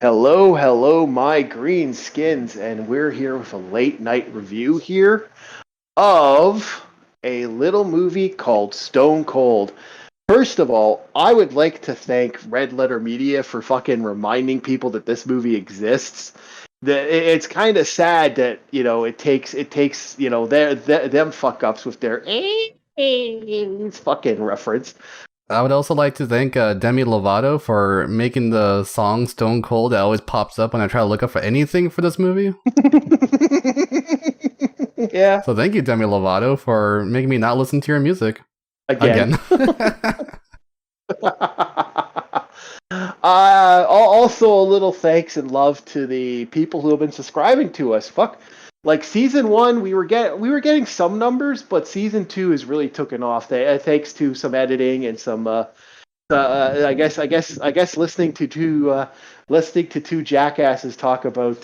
Hello, hello, my green skins, and we're here with a late night review here of a little movie called Stone Cold. First of all, I would like to thank Red Letter Media for fucking reminding people that this movie exists. It's kind of sad that it takes them fuck ups with their fucking reference. I would also like to thank Demi Lovato for making the song Stone Cold that always pops up when I try to look up for anything for this movie. Yeah, So thank you, Demi Lovato, for making me not listen to your music. again. Again. Also, a little thanks and love to the people who have been subscribing to us. Fuck, like season one, we were getting some numbers, but season two has really taken off. Thanks to some editing and some, I guess listening to two jackasses talk about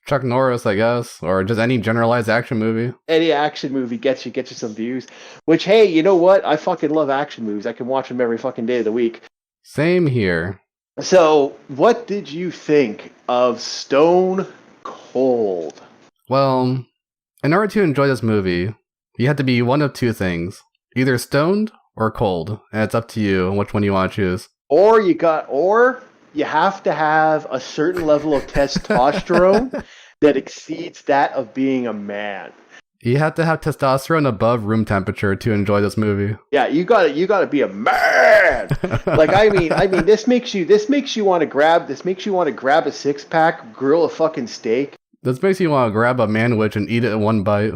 Chuck Norris, I guess, or just any generalized action movie. any action movie gets you some views. Which, hey, you know what? I fucking love action movies. I can watch them every fucking day of the week. Same here. So, what did you think of Stone Cold? Well, in order to enjoy this movie, you have to be one of two things. Either stoned or cold. And it's up to you on which one you want to choose. Or you have to have a certain level of testosterone that exceeds that of being a man. You have to have testosterone above room temperature to enjoy this movie. Yeah, you gotta be a man. Like this makes you want to grab a six pack, grill a fucking steak. This makes you want to grab a manwich and eat it in one bite.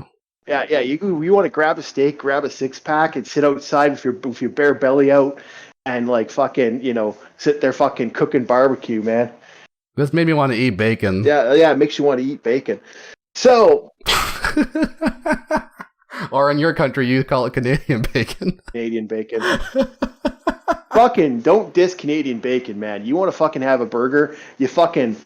Yeah, you want to grab a steak, grab a six pack, and sit outside with your bare belly out, and like fucking sit there fucking cooking barbecue, man. This made me want to eat bacon. Yeah, it makes you want to eat bacon. So Or in your country, you call it Canadian bacon. Canadian bacon. Fucking don't diss Canadian bacon, man. You want to fucking have a burger? You fucking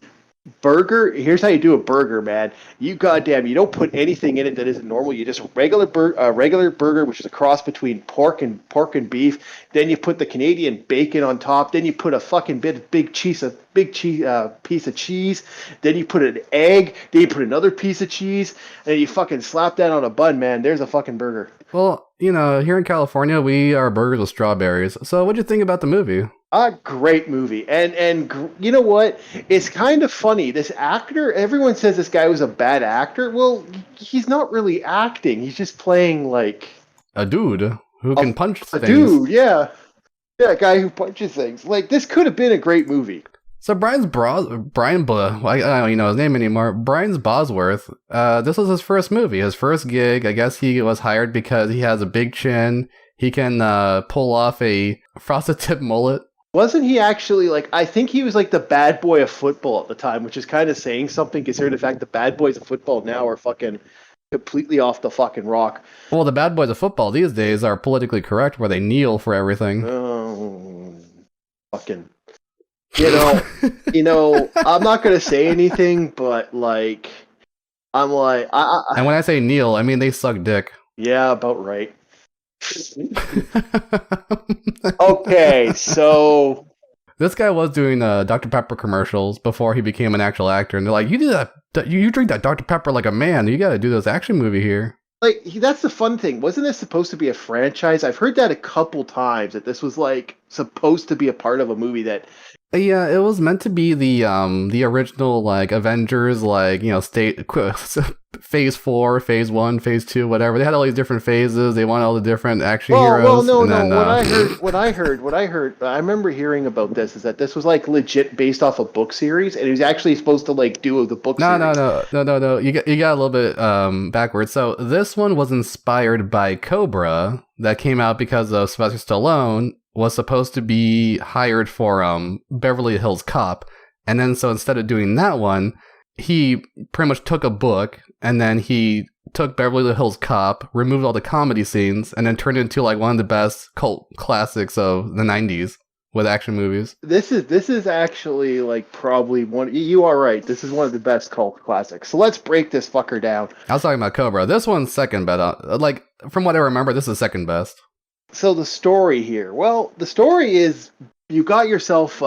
burger. Here's how you do a burger, man. You don't put anything in it that isn't normal. You just regular burger, which is a cross between pork and beef. Then you put the Canadian bacon on top. Then you put a fucking big piece of cheese. Then you put an egg. Then you put another piece of cheese, and you fucking slap that on a bun, man. There's a fucking burger. Well, here in California, we are burgers with strawberries. So what'd you think about the movie? A great movie, and you know what? It's kind of funny. This actor, everyone says this guy was a bad actor. Well, he's not really acting. He's just playing like A dude who can punch a things. dude. Yeah, a guy who punches things. Like this could have been a great movie. So I don't even know his name anymore. Brian Bosworth. This was his first movie, his first gig. I guess he was hired because he has a big chin. He can pull off a frosted tip mullet. Wasn't he actually like? I think he was like the bad boy of football at the time, which is kind of saying something considering the fact the bad boys of football now are fucking completely off the fucking rock. Well, the bad boys of football these days are politically correct, where they kneel for everything. Oh, fucking. I'm not gonna say anything, but like, I'm like, And when I say kneel, I mean they suck dick. yeah, about right. Okay, so This guy was doing Dr. Pepper commercials before he became an actual actor, and they're like, "You do that? You drink that Dr. Pepper like a man. You got to do this action movie here." like that's the fun thing. Wasn't this supposed to be a franchise? I've heard that a couple times that this was like supposed to be a part of a movie that. Yeah, it was meant to be the original like Avengers, like phase 4, phase 1, phase 2, whatever. They had all these different phases. They wanted all the different action heroes. Well, no. and then, What I heard. I remember hearing about this is that this was like legit based off a book series, and it was actually supposed to like do the book series. No. You got a little bit backwards. So this one was inspired by Cobra that came out because of Sylvester Stallone was supposed to be hired for Beverly Hills Cop, and then so instead of doing that one, he pretty much took a book and then he took Beverly Hills Cop, removed all the comedy scenes, and then turned it into like one of the best cult classics of the 90s with action movies. This is actually like probably one. You are right. This is one of the best cult classics. So let's break this fucker down. I was talking about Cobra. This one's second best. Like from what I remember, this is second best. So the story here. Well, the story is you got yourself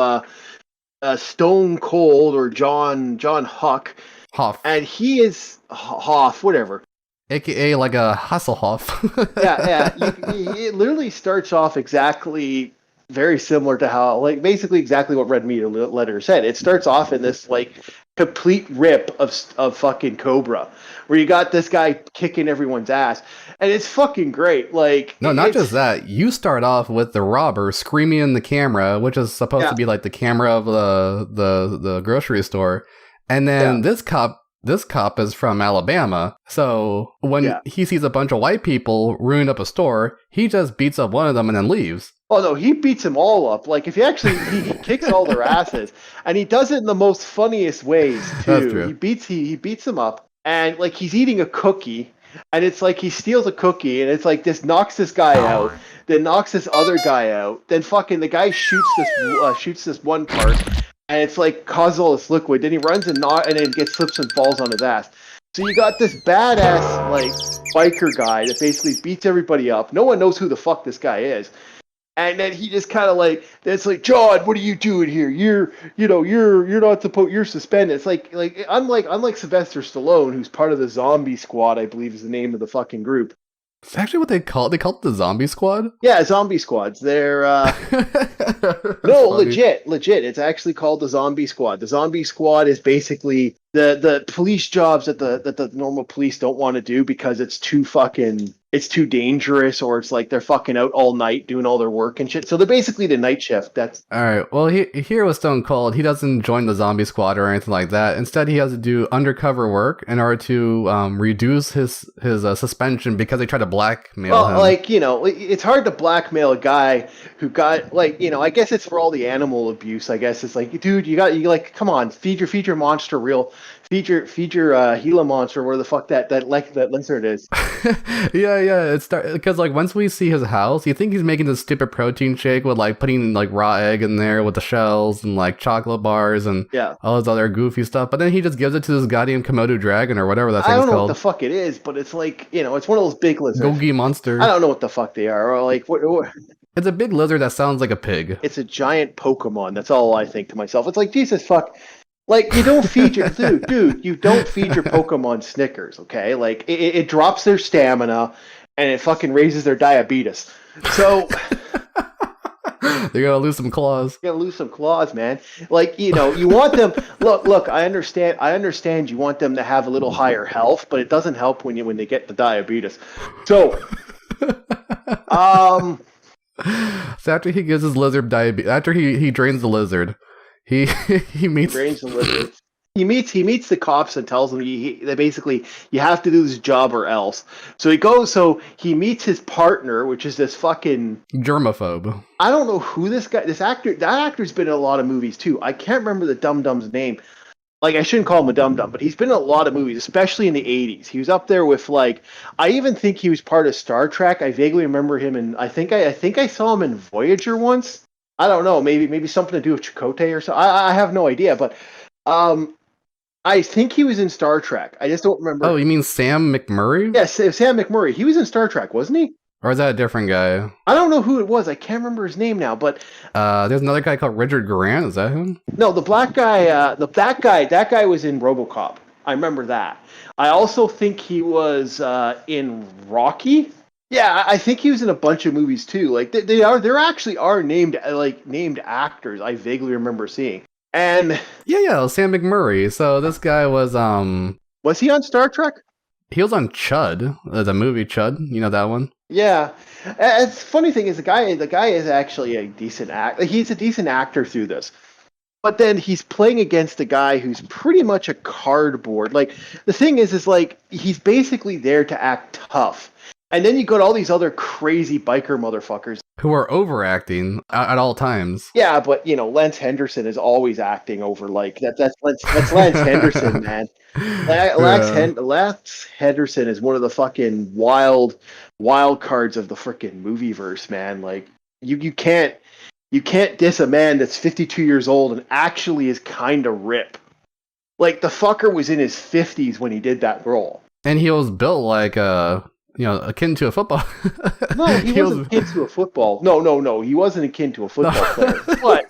Stone Cold or John Huck, Hoff, and he is Hoff, whatever. aka like a Hasselhoff. Yeah. It literally starts off exactly very similar to how, like, basically exactly what Red Meter Letter said. It starts off in this like complete rip of fucking Cobra, where you got this guy kicking everyone's ass, and it's fucking great. Like, No, not just that. You start off with the robber screaming in the camera, which is supposed to be like the camera of the grocery store, and then this cop is from Alabama. So when he sees a bunch of white people ruin up a store, he just beats up one of them and then leaves. Oh no, he beats them all up. Like, if you actually, he kicks all their asses, and he does it in the most funniest ways too. That's true. He beats them up, and like he's eating a cookie, and it's like he steals a cookie, and it's like this knocks this guy out, then knocks this other guy out, then fucking the guy shoots this one part, and it's like causes all this liquid. Then he runs and then slips and falls on his ass. So you got this badass like biker guy that basically beats everybody up. No one knows who the fuck this guy is. And then he just kind of like, it's like, John, what are you doing here? You're not supposed, you're suspended. It's like unlike Sylvester Stallone, who's part of the Zombie Squad, I believe is the name of the fucking group. It's actually what they call it. They call it the Zombie Squad? Yeah, Zombie Squads. They're no, legit. It's actually called the Zombie Squad. The Zombie Squad is basically the police jobs that the normal police don't want to do because it's too dangerous, or it's like they're fucking out all night doing all their work and shit. So they're basically the night shift. That's all right. Well, here with Stone Cold, he doesn't join the Zombie Squad or anything like that. Instead, he has to do undercover work in order to reduce his suspension because they try to blackmail him. Like, it's hard to blackmail a guy who got, like, I guess it's for all the animal abuse. I guess it's like, dude, you come on, feed your monster real. Feed your Gila monster, where the fuck that lizard is. Yeah. It's because like once we see his house, you think he's making this stupid protein shake with like putting like raw egg in there with the shells and like chocolate bars and all this other goofy stuff. But then he just gives it to this goddamn Komodo dragon or whatever that thing's called. I don't know what the fuck it is, but it's like, it's one of those big lizards. Gogi monster. I don't know what the fuck they are, or like what. It's a big lizard that sounds like a pig. It's a giant Pokemon. That's all I think to myself. It's like, Jesus fuck. Like, you don't feed your dude. You don't feed your Pokemon Snickers, okay? Like, it drops their stamina, and it fucking raises their diabetes. So they're gonna lose some claws. You're gonna lose some claws, man. Like, you want them. Look. I understand. You want them to have a little higher health, but it doesn't help when they get the diabetes. So, So after he gives his lizard diabetes, after he drains the lizard. He meets He meets the cops and tells them that basically you have to do this job or else. So he meets his partner, which is this fucking germaphobe. I don't know who that actor's been in a lot of movies too. I can't remember the dum-dum's name. Like, I shouldn't call him a dum-dum, but he's been in a lot of movies, especially in the 80s. He was up there with, like, I even think he was part of Star Trek. I vaguely remember him in, I think I saw him in Voyager once. I don't know, maybe something to do with Chakotay or so. I have no idea, but I think he was in Star Trek. I just don't remember. Oh, you mean Sam McMurray? Yes, Sam McMurray. He was in Star Trek, wasn't he? Or is that a different guy? I don't know who it was. I can't remember his name now, but there's another guy called Richard Grant. Is that him? No, the black guy. That guy was in RoboCop. I remember that. I also think he was in Rocky. Yeah, I think he was in a bunch of movies too. Like there actually are named actors. I vaguely remember seeing. And yeah, Sam McMurray. So this guy was he on Star Trek? He was on Chud, the movie Chud. You know that one? Yeah. And the funny thing is the guy is actually a decent actor. He's a decent actor through this. But then he's playing against a guy who's pretty much a cardboard. Like, the thing is like he's basically there to act tough. And then you got all these other crazy biker motherfuckers who are overacting at all times. Yeah, but Lance Henderson is always acting over. Like that's Lance Henderson, man. Lance Henderson is one of the fucking wild cards of the freaking movieverse, man. Like you can't diss a man that's 52 years old and actually is kind of rip. Like, the fucker was in his 50s when he did that role, and he was built like akin to a football. No, he wasn't akin to a football. No, he wasn't akin to a football player. But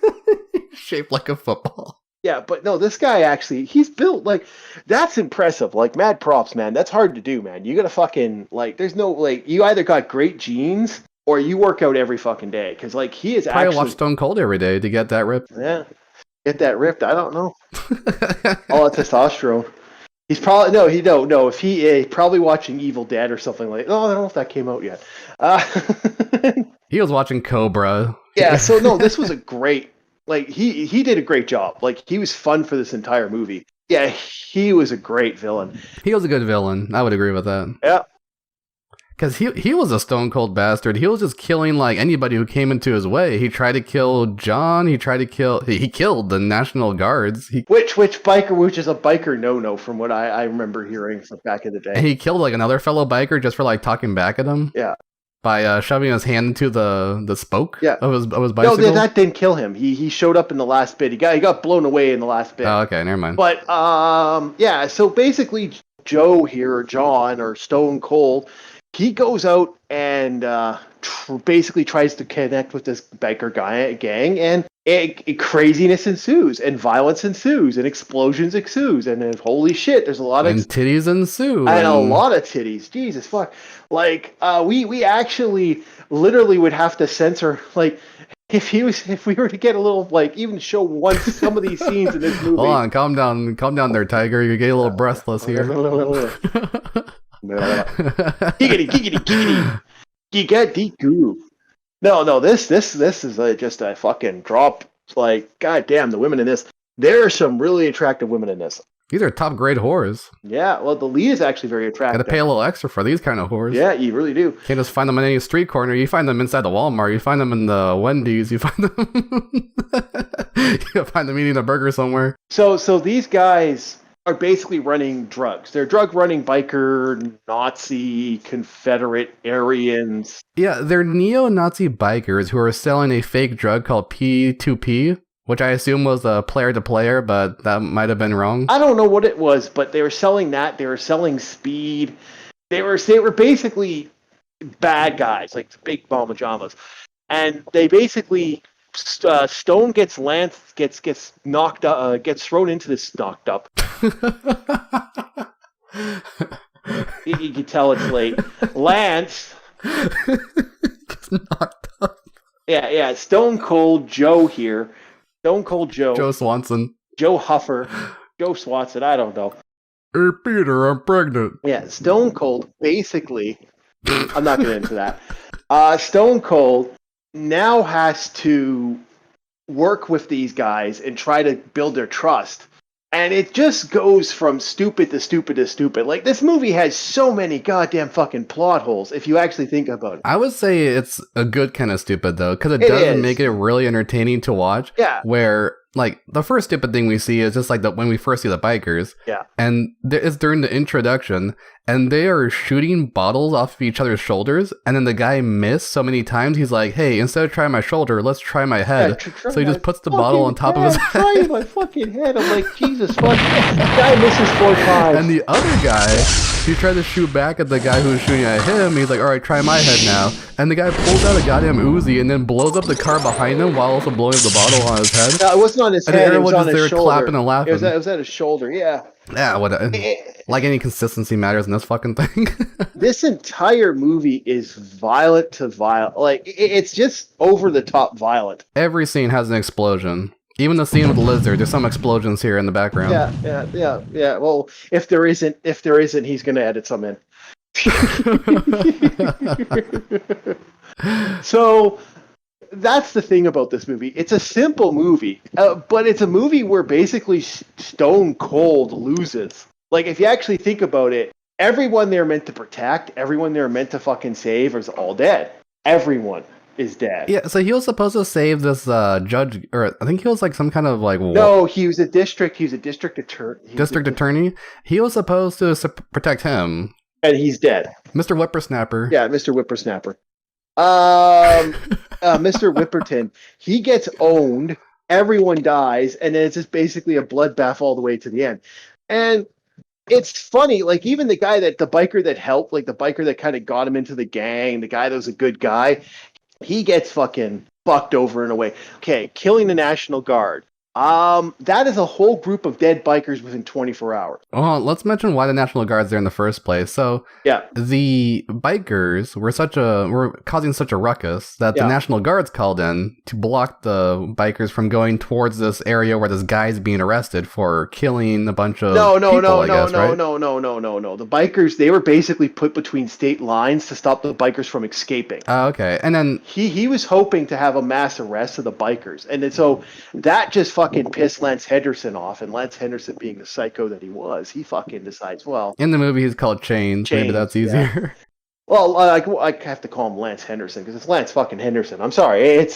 Shaped like a football. Yeah, but no, this guy actually, he's built like, that's impressive. Like, mad props, man. That's hard to do, man. You gotta fucking, like, there's no, like, you either got great genes or you work out every fucking day. Because, like, he is Probably actually. watch Stone Cold every day to get that rip. Yeah, get that ripped. I don't know. All that testosterone. He's probably, no, he don't know. If he, probably watching Evil Dead or something like, oh, I don't know if that came out yet. He was watching Cobra. Yeah, so no, this was a great, like, he did a great job. Like, he was fun for this entire movie. Yeah, he was a great villain. He was a good villain. I would agree with that. Yeah. Because he was a stone cold bastard. He was just killing like anybody who came into his way. He tried to kill John. He killed the National Guards. Which is a biker no from what I remember hearing from back in the day. He killed like another fellow biker just for like talking back at him. Yeah. By shoving his hand into the spoke of his bicycle. No, that didn't kill him. He showed up in the last bit. He got blown away in the last bit. Oh, okay, never mind. But yeah. So basically, Joe here, or John, or Stone Cold, he goes out and basically tries to connect with this biker gang, and craziness ensues, and violence ensues, and explosions ensues, and then, holy shit, there's a lot of titties ensue, and a lot of titties. Jesus fuck! Like we actually literally would have to censor, like, if we were to get a little, like, even show some of these scenes in this movie. Hold on, calm down there, Tiger. You're getting a little breathless here. Giggity. Giggity goo. No, this is just a fucking drop. Like, goddamn, the women in this. There are some really attractive women in this. These are top grade whores. Yeah, well, the lead is actually very attractive. Gotta pay a little extra for these kind of whores. Yeah, you really do. Can't just find them on any street corner. You find them inside the Walmart. You find them in the Wendy's. You find them. You find them eating a burger somewhere. So these guys are basically running drugs. They're drug running biker, Nazi, Confederate, Aryans. Yeah, they're neo-Nazi bikers who are selling a fake drug called P2P, which I assume was a player-to-player, but that might have been wrong. I don't know what it was, but they were selling that. They were selling speed. They were basically bad guys, like big mama jamas. And they basically, Stone gets knocked up, gets thrown into this knocked up. You can tell it's late. Lance gets knocked up. Yeah. Stone Cold Joe here. Stone Cold Joe. Joe Swanson. Joe Huffer. Joe Swanson. I don't know. Hey, Peter, I'm pregnant. Yeah, Stone Cold, basically, I'm not getting into that. Stone Cold now has to work with these guys and try to build their trust. And it just goes from stupid to stupid to stupid. Like, this movie has so many goddamn fucking plot holes, if you actually think about it. I would say it's a good kind of stupid, though, because it does make it really entertaining to watch. Yeah. Where, like, the first stupid thing we see is just, like, when we first see the bikers. Yeah. And it's during the introduction, and they are shooting bottles off of each other's shoulders, and then the guy missed so many times, he's like, hey, instead of trying my shoulder, let's try my head. Yeah, so he just puts the bottle on top of his head. Try my fucking head. I'm like, Jesus fuck. The guy misses 4 times. And the other guy, he tried to shoot back at the guy who was shooting at him. He's like, all right, try my head now. And the guy pulls out a goddamn Uzi and then blows up the car behind him while also blowing up the bottle on his head. No, it wasn't on his head. It was on his shoulder. Clapping and laughing. It was at his shoulder, yeah. Yeah, like any consistency matters in this fucking thing. This entire movie is violent to violent. Like, it's just over the top violent. Every scene has an explosion. Even the scene with the lizard, there's some explosions here in the background. Yeah. Well, if there isn't, he's gonna edit some in. So that's the thing about this movie. It's a simple movie, but it's a movie where basically Stone Cold loses. Like, if you actually think about it, everyone they're meant to protect, everyone they're meant to fucking save is all dead. Everyone is dead. Yeah, so he was supposed to save this judge, or I think he was like some kind of like... No, he was a district attorney. District attorney? He was supposed to protect him. And he's dead. Mr. Whippersnapper. Yeah, Mr. Whippersnapper. Mr. Whipperton, he gets owned, everyone dies, and then it's just basically a bloodbath all the way to the end. And it's funny, like, even the biker that helped, like the biker that kind of got him into the gang, the guy that was a good guy, he gets fucking fucked over in a way. Okay, killing the National Guard. That is a whole group of dead bikers within 24 hours. Well, let's mention why the National Guard's there in the first place. So, Yeah. the bikers were causing such a ruckus that the National Guard's called in to block the bikers from going towards this area where this guy's being arrested for killing a bunch of No. The bikers, they were basically put between state lines to stop the bikers from escaping. Oh, okay. And then he was hoping to have a mass arrest of the bikers, and then, so that just fucking pissed Lance Henderson off, and Lance Henderson, being the psycho that he was, he fucking decides, well, in the movie he's called Chains. Maybe that's easier. Yeah. Well, I have to call him Lance Henderson because it's Lance fucking Henderson. I'm sorry.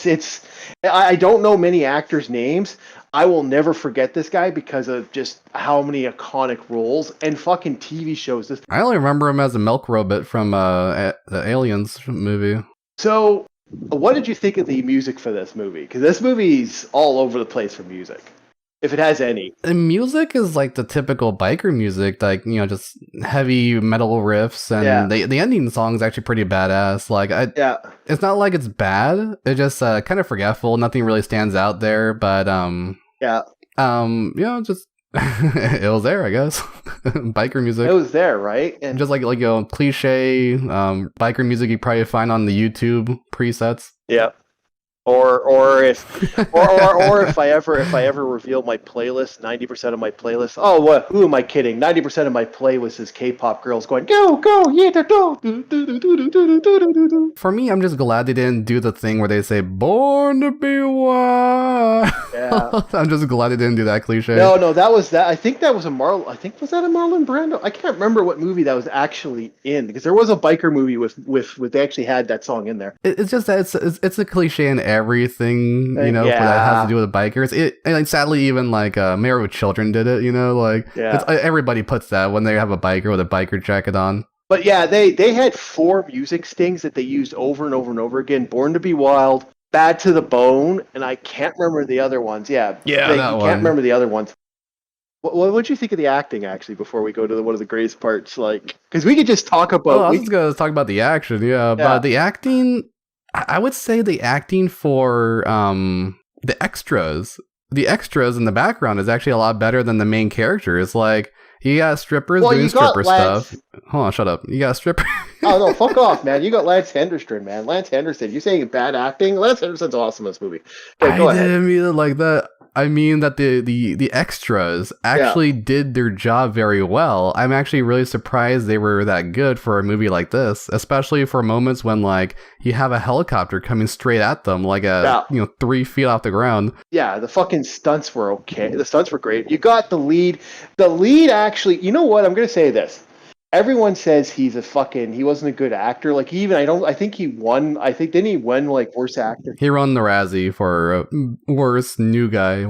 I don't know many actors' names. I will never forget this guy because of just how many iconic roles and fucking TV shows. I only remember him as a milk robot from the Aliens movie. So, what did you think of the music for this movie? Because this movie's all over the place for music, if it has any. The music is like the typical biker music, like, you know, just heavy metal riffs, and the ending song is actually pretty badass. Like, it's not like it's bad. It's just kind of forgetful. Nothing really stands out there, but you know, just it was there, I guess. Biker music. It was there, right? And just like you know, cliche biker music you probably find on the YouTube presets. Yeah. Or if I ever reveal my playlist, 90% of my playlist. Oh, what? Who am I kidding? 90% of my playlist is K-pop girls going go yeah go. For me, I'm just glad they didn't do the thing where they say "Born to Be Wild." Yeah, I'm just glad they didn't do that cliche. No, that was that. I think that was a Marlon. I think was that a Marlon Brando? I can't remember what movie that was actually in because there was a biker movie with they actually had that song in there. It's just that it's a cliche in everything, you know, that has to do with bikers. And like, sadly, even like Married with Children did it, you know, like everybody puts that when they have a biker with a biker jacket on. But yeah, they had 4 music stings that they used over and over and over again. Born to Be Wild, Bad to the Bone, and I can't remember the other ones. Can't remember the other ones. What would you think of the acting, actually, before we go to one of the greatest parts? Like, because we could just talk about. I was just gonna talk about the action, but the acting. I would say the acting for the extras in the background is actually a lot better than the main characters. Like, you got strippers doing stripper stuff. Hold on, shut up. You got stripper. Oh no, fuck off, man. You got Lance Henderson, man. Lance Henderson. You saying bad acting? Lance Henderson's awesome in this movie. Okay, go ahead. Didn't mean it like that. I mean that the extras actually did their job very well. I'm actually really surprised they were that good for a movie like this, especially for moments when like you have a helicopter coming straight at them, like 3 feet off the ground. Yeah, the fucking stunts were okay. The stunts were great. You got the lead. The lead actually. You know what? I'm gonna say this. Everyone says he wasn't a good actor. Like, I think he won. Didn't he win like worst actor? He won the Razzie for worst new star.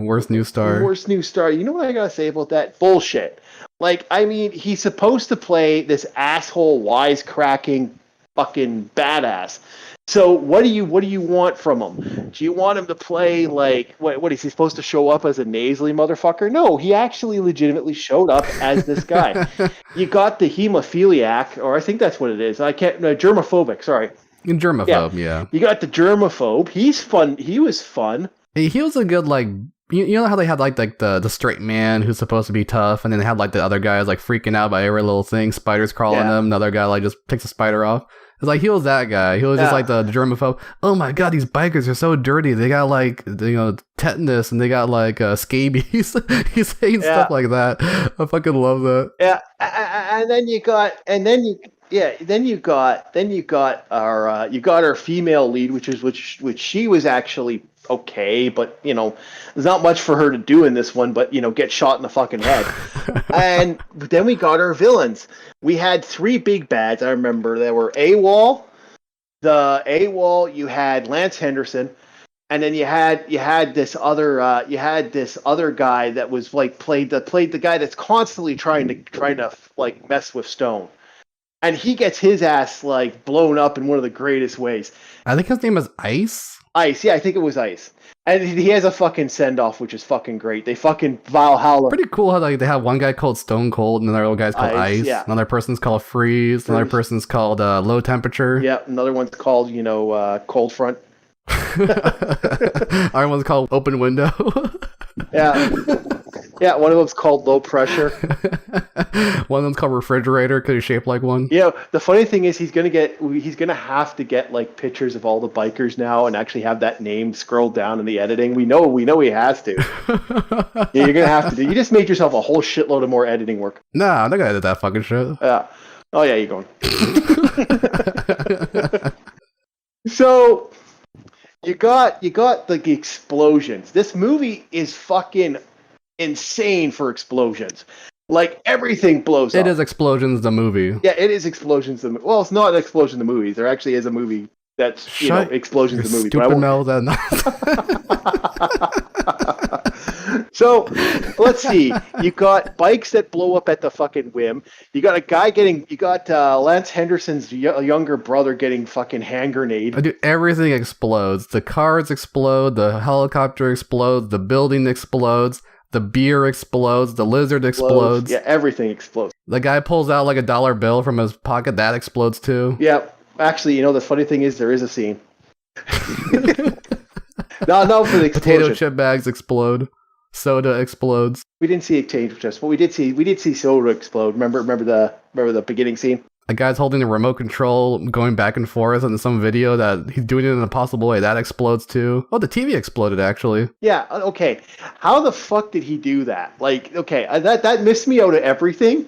Worst new star. You know what I gotta say about that? Bullshit. Like, I mean, he's supposed to play this asshole, wisecracking, fucking badass. So what do you want from him? Do you want him to play like what is he supposed to show up as a nasally motherfucker? No, he actually legitimately showed up as this guy. You got the hemophiliac, or I think that's what it is. Germophobic, sorry. Germaphobe, yeah. You got the germaphobe. He's fun. He was fun. He was a good, like, you know how they had like the straight man who's supposed to be tough, and then they had like the other guys like freaking out by every little thing, spiders crawling them, another guy like just takes a spider off. It's like he was that guy. He was just like the germaphobe. Oh my god, these bikers are so dirty. They got like tetanus and they got like scabies. He's saying stuff like that. I fucking love that. Yeah, and then you got our female lead, which she was actually okay, but there's not much for her to do in this one, but get shot in the fucking head. And then we got our villains. We had 3 big bads. I remember there were AWOL. You had Lance Henderson, and then you had this other guy that was like played the guy that's constantly trying to like mess with Stone. And he gets his ass like blown up in one of the greatest ways. I think his name is Ice. Ice, yeah, I think it was Ice. And he has a fucking send-off, which is fucking great. They fucking Valhalla. Pretty cool how like, they have one guy called Stone Cold, and another guy's called Ice. Yeah. Another person's called Freeze. Another person's called Low Temperature. Yeah, another one's called, Cold Front. Our one's called Open Window. Yeah. Yeah, one of them's called Low Pressure. One of them's called Refrigerator because he's shaped like one. You know, the funny thing is he's gonna have to get like pictures of all the bikers now and actually have that name scrolled down in the editing. We know he has to. Yeah, you're gonna have to do. You just made yourself a whole shitload of more editing work. Nah, I'm not gonna edit that fucking shit. Yeah. Oh yeah, you're going. So you got like the explosions. This movie is fucking insane for explosions. Like everything blows up. It is Explosions the movie. Yeah, it is Explosions the movie. Well, it's not an Explosion the movie. There actually is a movie that's Explosions the movie. Stupid mouth. So let's see. You got bikes that blow up at the fucking whim. You got a guy Lance Henderson's younger brother getting fucking hand grenade. Dude, everything explodes. The cars explode. The helicopter explodes. The building explodes. The beer explodes. The lizard explodes. Yeah, everything explodes. The guy pulls out like a dollar bill from his pocket. That explodes too. Yeah. Actually, the funny thing is there is a scene. No, for the explosion. Potato chip bags explode. Soda explodes. We didn't see potato chips, but we did see soda explode. Remember the beginning scene? A guy's holding the remote control, going back and forth in some video that he's doing it in an impossible way. That explodes too. Oh, the TV exploded actually. Yeah. Okay. How the fuck did he do that? Like, okay, that missed me out of everything.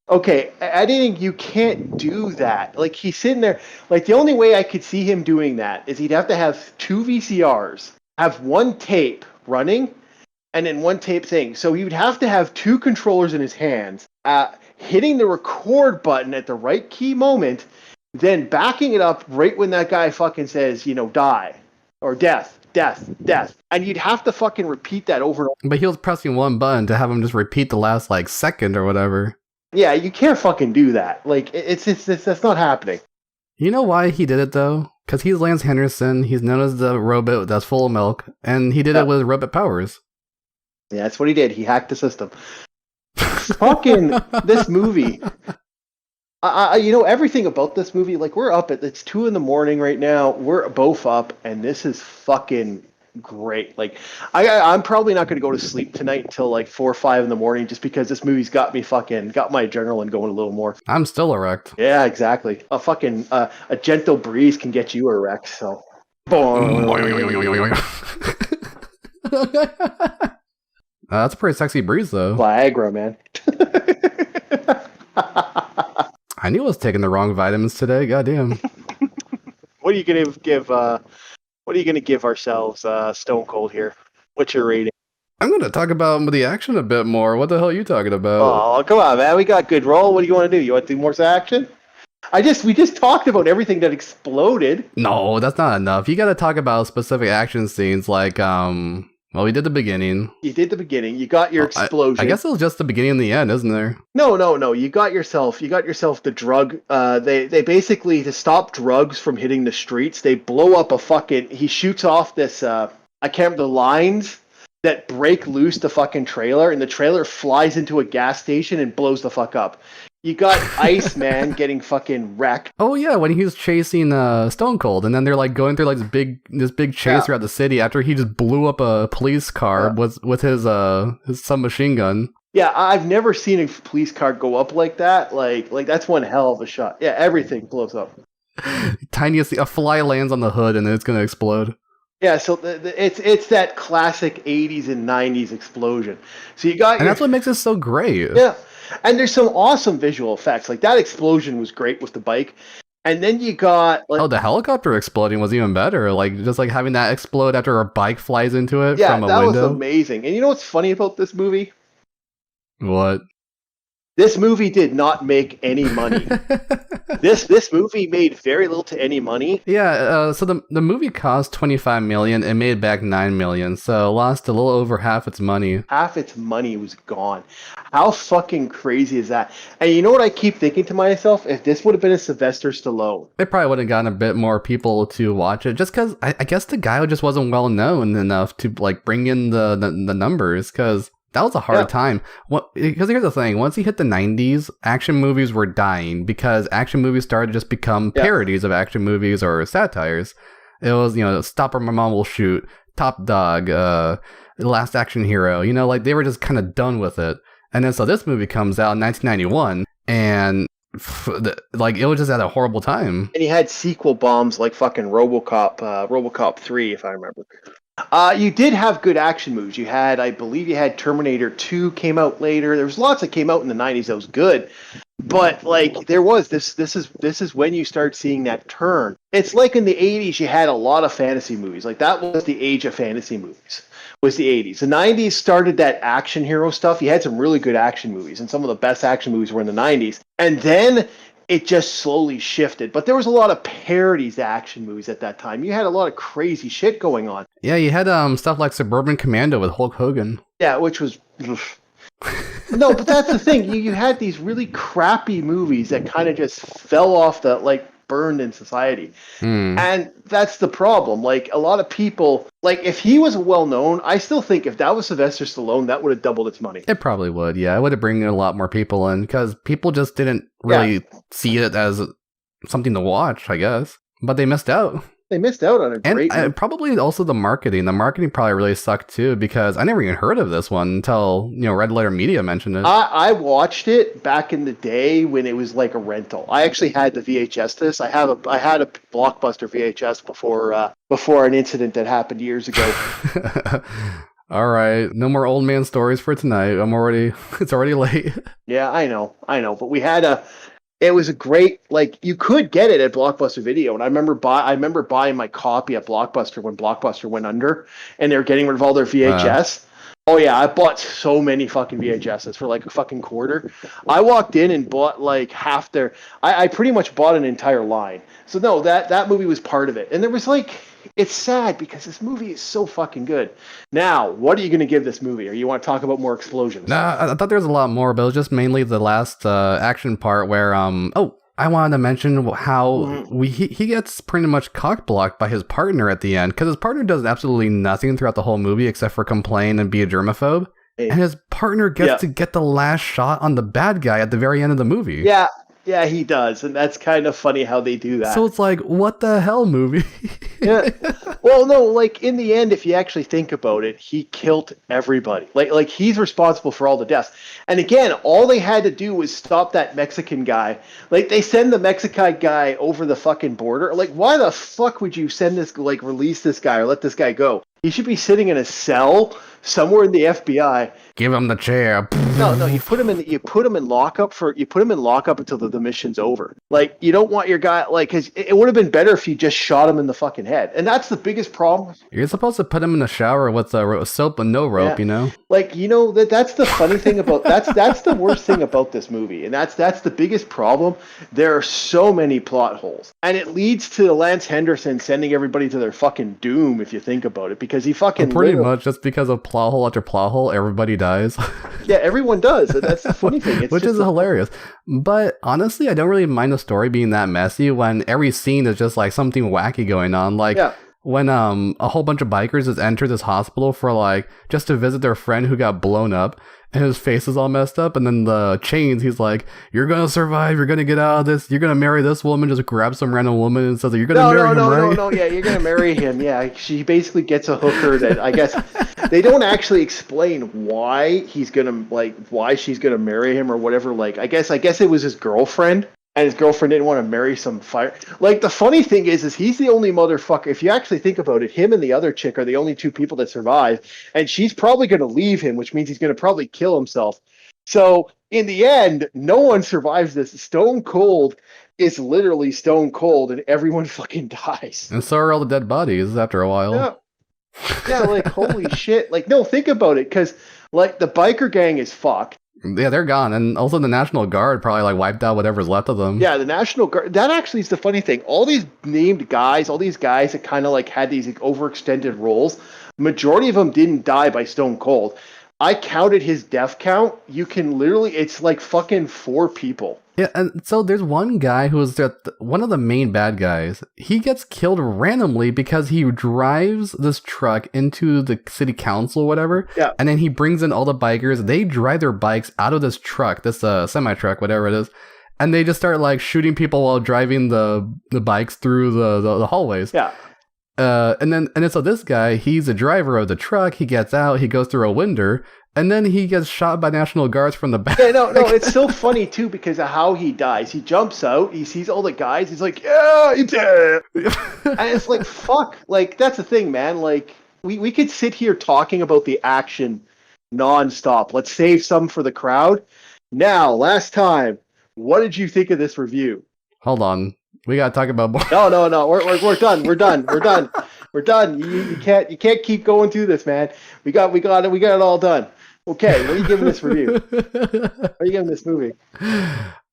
Okay, editing, you can't do that. Like, he's sitting there. Like, the only way I could see him doing that is he'd have to have 2 VCRs, have one tape running, and then one tape thing. So he would have to have 2 controllers in his hands, hitting the record button at the right key moment, then backing it up right when that guy fucking says, die, or death. And you'd have to fucking repeat that over and over. But he was pressing one button to have him just repeat the last, second or whatever. Yeah, you can't fucking do that. Like, it's that's not happening. You know why he did it, though? Because he's Lance Henderson. He's known as the robot that's full of milk. And he did it with robot powers. Yeah, that's what he did. He hacked the system. Fucking this movie. Everything about this movie, like, we're up it's 2 a.m. right now. We're both up, and this is fucking great. Like, I'm probably not going to go to sleep tonight until like 4 or 5 in the morning, just because this movie's got my adrenaline going a little more. I'm still erect. Yeah, exactly. A gentle breeze can get you erect. So, that's a pretty sexy breeze, though. Viagra, man. I knew I was taking the wrong vitamins today. Goddamn. What are you gonna give? What are you gonna give ourselves, Stone Cold here? What's your rating? I'm gonna talk about the action a bit more. What the hell are you talking about? Oh, come on, man. We got good roll. What do you want to do? You want to do more action? We just talked about everything that exploded. No, that's not enough. You gotta talk about specific action scenes like, well, we did the beginning. You did the beginning. You got your explosion. I guess it was just the beginning and the end, isn't there? No. You got yourself the drug. They basically, to stop drugs from hitting the streets, they blow up he shoots off this, I can't remember the lines that break loose the fucking trailer, and the trailer flies into a gas station and blows the fuck up. You got Iceman getting fucking wrecked. Oh yeah, when he was chasing Stone Cold, and then they're like going through like this big chase throughout the city after he just blew up a police car with his submachine gun. Yeah, I've never seen a police car go up like that. Like that's one hell of a shot. Yeah, everything blows up. A fly lands on the hood and then it's gonna explode. Yeah, so it's that classic 80s and 90s explosion. So and that's what makes it so great. Yeah. And there's some awesome visual effects. Like, that explosion was great with the bike. And then you got the helicopter exploding was even better. Like, just like having that explode after a bike flies into it from a window. Yeah, that was amazing. And you know what's funny about this movie? What? This movie did not make any money. This movie made very little to any money. Yeah, so the movie cost $25 million and made back $9 million, so lost a little over half its money. Half its money was gone. How fucking crazy is that? And you know what I keep thinking to myself? If this would have been a Sylvester Stallone, it probably would have gotten a bit more people to watch it, just because I guess the guy just wasn't well known enough to like bring in the numbers, because that was a hard time. Because here's the thing. Once he hit the 90s, action movies were dying because action movies started to just become parodies of action movies or satires. It was, Stop or My Mom Will Shoot, Top Dog, Last Action Hero. Like they were just kind of done with it. And then so this movie comes out in 1991, and like it was just at a horrible time. And you had sequel bombs like fucking RoboCop 3, if I remember. You did have good action movies. I believe you had Terminator 2 came out later. There was lots that came out in the 90s that was good. But like there was this is when you start seeing that turn. It's like in the 80s you had a lot of fantasy movies. Like that was the age of fantasy movies. Was the 80s. The 90s started that action hero stuff. You had some really good action movies, and some of the best action movies were in the 90s. And then it just slowly shifted. But there was a lot of parodies action movies at that time. You had a lot of crazy shit going on. Yeah, you had stuff like Suburban Commando with Hulk Hogan. Yeah, which was... No, but that's the thing. You had these really crappy movies that kind of just fell off the, like, burned in society. And that's the problem. Like, a lot of people, like, if he was well-known, I still think if that was Sylvester Stallone, that would have doubled its money. It probably would, yeah. It would have brought a lot more people in, because people just didn't really see it as something to watch, I guess. But they missed out. They missed out on a great movie. And probably also the marketing. The marketing probably really sucked too, because I never even heard of this one until Red Letter Media mentioned it. I watched it back in the day when it was like a rental. I actually had the VHS to this. I had a Blockbuster VHS before an incident that happened years ago. All right, no more old man stories for tonight. It's already late. Yeah, I know, but we had it was a great, like, you could get it at Blockbuster Video, and I remember buying my copy at Blockbuster when Blockbuster went under, and they were getting rid of all their VHS. Oh yeah, I bought so many fucking VHSs for like a fucking quarter. I walked in and bought like half their. I pretty much bought an entire line. So no, that movie was part of it, and there was like. It's sad because this movie is so fucking good. Now, what are you going to give this movie? Or you want to talk about more explosions? Nah, I thought there was a lot more, but it was just mainly the last action part where, I wanted to mention how he gets pretty much cock-blocked by his partner at the end, because his partner does absolutely nothing throughout the whole movie except for complain and be a germaphobe. Hey. And his partner gets to get the last shot on the bad guy at the very end of the movie. Yeah, he does, and that's kind of funny how they do that. So it's like, what the hell, movie? Yeah. Well, no, like, in the end, if you actually think about it, he killed everybody. Like he's responsible for all the deaths. And again, all they had to do was stop that Mexican guy. Like, they send the Mexican guy over the fucking border. Like, why the fuck would you send this, like, release this guy or let this guy go? He should be sitting in a cell somewhere in the FBI. Give him the chair. No, you put him in lockup until the mission's over. Like, you don't want your guy, like, cause it would have been better if you just shot him in the fucking head. And that's the biggest problem. You're supposed to put him in the shower with soap and no rope, Like, that's the funny thing about that's the worst thing about this movie, and that's the biggest problem. There are so many plot holes, and it leads to Lance Henderson sending everybody to their fucking doom if you think about it, because he fucking pretty much just because of plot hole after plot hole, everybody dies. Yeah, everyone does. And that's the funny thing. Which is hilarious. But honestly, I don't really mind the story being that messy when every scene is just like something wacky going on. Like when a whole bunch of bikers just enter this hospital for like just to visit their friend who got blown up, and his face is all messed up, and then the chains, he's like, "You're gonna survive, you're gonna get out of this, you're gonna marry this woman," just grabs some random woman and says, "You're gonna marry him, right?" No, yeah, you're gonna marry him. Yeah, she basically gets a hooker that I guess they don't actually explain why she's gonna marry him or whatever. Like, I guess it was his girlfriend. And his girlfriend didn't want to marry some fire. Like, the funny thing is he's the only motherfucker. If you actually think about it, him and the other chick are the only two people that survive. And she's probably going to leave him, which means he's going to probably kill himself. So, in the end, no one survives this. Stone Cold is literally stone cold, and everyone fucking dies. And so are all the dead bodies after a while. Yeah, like, holy shit. Like, no, think about it, because, like, the biker gang is fucked. Yeah, they're gone. And also the National Guard probably like wiped out whatever's left of them. Yeah, the National Guard. That actually is the funny thing. All these named guys, all these guys that kind of like had these like, overextended roles, majority of them didn't die by Stone Cold. I counted his death count. You can literally, it's like fucking 4 people. Yeah, and so there's one guy who is one of the main bad guys. He gets killed randomly because he drives this truck into the city council or whatever. Yeah. And then he brings in all the bikers. They drive their bikes out of this truck, this semi-truck, whatever it is. And they just start like shooting people while driving the bikes through the hallways. Yeah. So this guy, he's a driver of the truck. He gets out, he goes through a window, and then he gets shot by National Guards from the back. Yeah, no, it's so funny too because of how he dies. He jumps out, he sees all the guys, he's like, yeah, it's dead. And it's like, fuck, like that's the thing, man. Like we could sit here talking about the action nonstop. Let's save some for the crowd. Now, last time, what did you think of this review? Hold on, we gotta talk about more. No, we're done. We're done. You can't keep going through this, man. We got it all done. Okay, what are you giving this review? What are you giving this movie?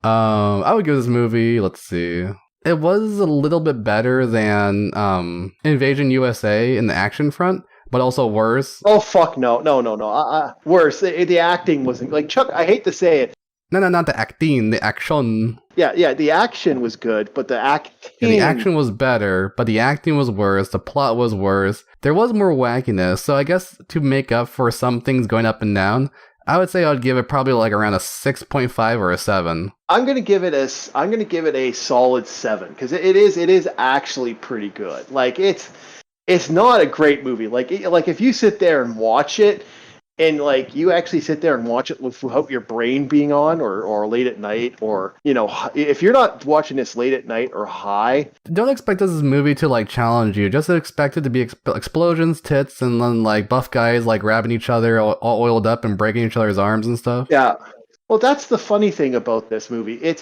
I would give this movie, let's see. It was a little bit better than Invasion USA in the action front, but also worse. Oh, fuck no. Worse. The acting wasn't, like, Chuck, I hate to say it. No, not the acting, the action. Yeah, the action was good, but the acting... Yeah, the action was better, but the acting was worse, the plot was worse. There was more wackiness, so I guess to make up for some things going up and down, I would say I would give it probably like around a 6.5 or a 7. I'm gonna give it a solid 7 because it is actually pretty good. Like it's not a great movie. Like if you sit there and watch it, and like you actually sit there and watch it without your brain being on or late at night, or if you're not watching this late at night or high, don't expect this movie to like challenge you. Just expect it to be explosions, tits, and then like buff guys like grabbing each other all oiled up and breaking each other's arms and stuff. Yeah. Well, that's the funny thing about this movie.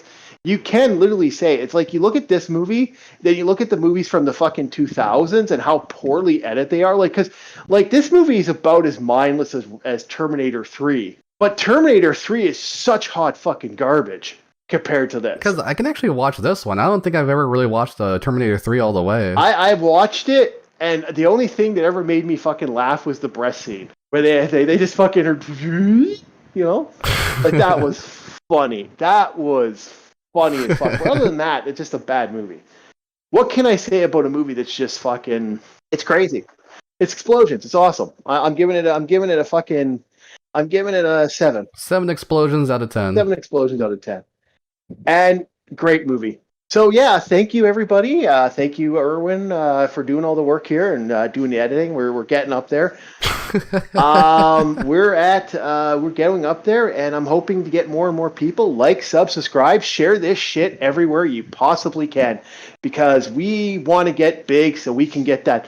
You can literally say, it's like you look at this movie, then you look at the movies from the fucking 2000s and how poorly edited they are. Like, because like this movie is about as mindless as Terminator 3. But Terminator 3 is such hot fucking garbage compared to this. Because I can actually watch this one. I don't think I've ever really watched Terminator 3 all the way. I've watched it, and the only thing that ever made me fucking laugh was the breast scene. Where they just fucking... Like that was funny. That was funny as fuck. But other than that, it's just a bad movie. What can I say about a movie that's just fucking? It's crazy. It's explosions. It's awesome. I'm giving it a 7. 7 explosions out of 10. 7 explosions out of 10. And great movie. So yeah, thank you everybody. Thank you Erwin for doing all the work here and doing the editing. We're getting up there. We're getting up there, and I'm hoping to get more and more people. Like, subscribe, share this shit everywhere you possibly can, because we want to get big so we can get that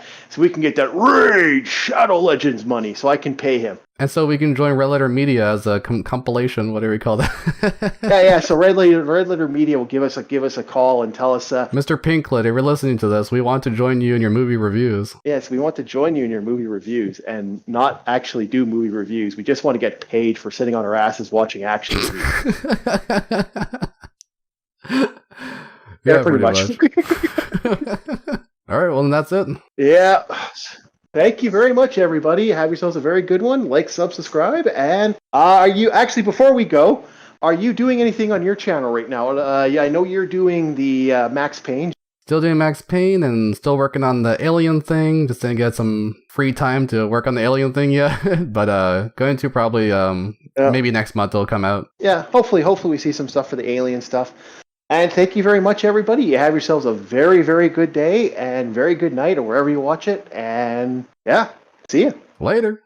Raid Shadow Legends money so I can pay him. And so we can join Red Letter Media as a compilation, whatever we call that. yeah. So Red Letter Media will give us a call and tell us, Mr. Pinklet, if you're listening to this, we want to join you in your movie reviews. Yes, we want to join you in your movie reviews and not actually do movie reviews. We just want to get paid for sitting on our asses watching action movies. yeah, pretty much. All right, well, then that's it. Yeah. Thank you very much, everybody. Have yourselves a very good one. Like, subscribe, and are you actually, before we go, are you doing anything on your channel right now? I know you're doing the Max Payne. Still doing Max Payne and still working on the Alien thing. Just didn't get some free time to work on the Alien thing yet, but going to probably maybe next month it'll come out. Yeah, hopefully we see some stuff for the Alien stuff. And thank you very much, everybody. You have yourselves a very, very good day and very good night or wherever you watch it. And yeah, see you later.